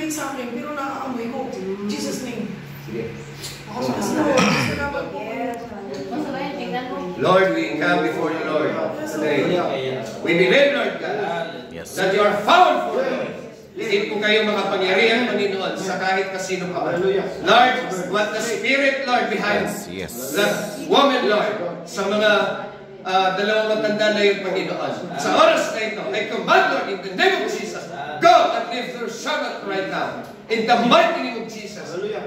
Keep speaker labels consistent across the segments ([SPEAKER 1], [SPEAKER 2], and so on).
[SPEAKER 1] galing sa akin, pero nakaamoy ko. Jesus name.
[SPEAKER 2] Sige.
[SPEAKER 1] Ako sa Lord. Salamat po.
[SPEAKER 2] Lord, we come before you, Lord, today. We believe, Lord God, that you are powerful, Lord. Hindi po kayo makapangyarihan, Panginoon, sa kahit kasino pa. Lord, what the Spirit, Lord, behind that woman, Lord, sa mga dalawang matanda na yung Panginoon. Sa oras na ito, I command, Lord, in the name of Jesus, go and live your servant right now. In the mighty name of Jesus.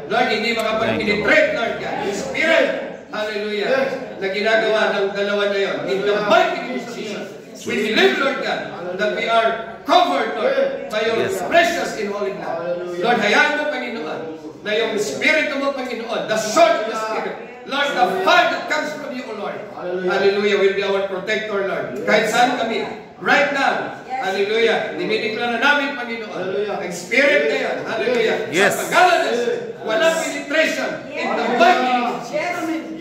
[SPEAKER 2] Lord, hindi makapag-penetrate, Lord God. Yung Spirit, hallelujah, na ginagawa ng dalawa na yun. In the mighty name of Jesus. We believe, Lord God, that we are covered, Lord, by your precious in holy blood. Lord, hayaan mo, Panginoon, na yung Spirit mo, Panginoon, the sword of the Spirit, Lord, the fire that comes from you, O Lord, hallelujah, will be our protector, Lord. Kahit saan kami, right now, hallelujah, dinideklara namin, Panginoon, ang Spirit na yan, hallelujah, sa pag-alanas, walang penetration, in the mighty name of Jesus.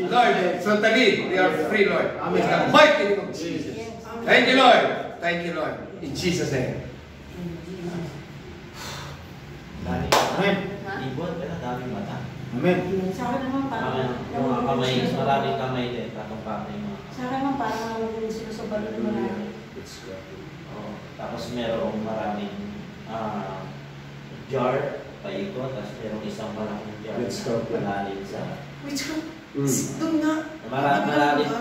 [SPEAKER 2] Lord, totally, we are free, Lord, in the mighty name of Jesus. Thank you, Lord. Thank you, Lord. In Jesus' name.
[SPEAKER 3] Amen. Ibon, pero daming mata.
[SPEAKER 4] Amen.
[SPEAKER 5] Sa akin naman parang...
[SPEAKER 3] Maraming kamay din. Patong-patong yung mga...
[SPEAKER 5] Sa akin naman parang sinusubalo ng marami.
[SPEAKER 3] Tapos merong maraming jar, paikot, tapos merong isang malaking jar na malalim sa...
[SPEAKER 1] Doon nga.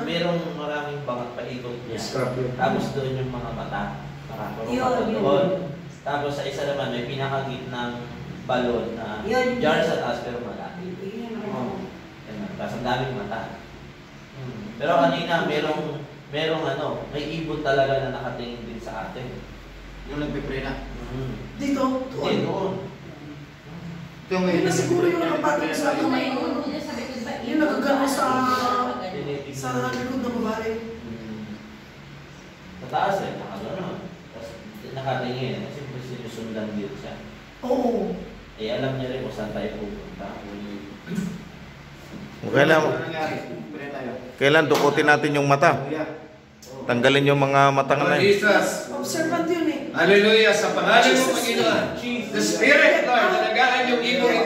[SPEAKER 3] Merong maraming bangat paikot niya. Tapos doon yung mga mata. Yun. Tapos sa isa naman, may pinakagit ng balon na jar sa taas pero malaki. Tapos ang daming mata. Pero kanina, merong ano, may ibon talaga na nakatingin din sa atin.
[SPEAKER 4] Yung nagpiprena.
[SPEAKER 1] Dito?
[SPEAKER 3] Doon.
[SPEAKER 1] Yun na siguro yung nakapatong sa kamay ko. Yung nagagano sa likod ng babae.
[SPEAKER 3] Sa taas nakagano. Tapos nakatingin, kasi sinusundan din siya.
[SPEAKER 1] Oo.
[SPEAKER 3] Eh alam niya rin kung saan tayo pupunta.
[SPEAKER 6] Kailan dukutin natin yung mata? Tanggalin yung mga matang na yun.
[SPEAKER 2] Jesus.
[SPEAKER 1] Observant yun eh.
[SPEAKER 2] Hallelujah. Sa pangalan mo, Panginoon. The Spirit, Lord, na nagaan yung ibon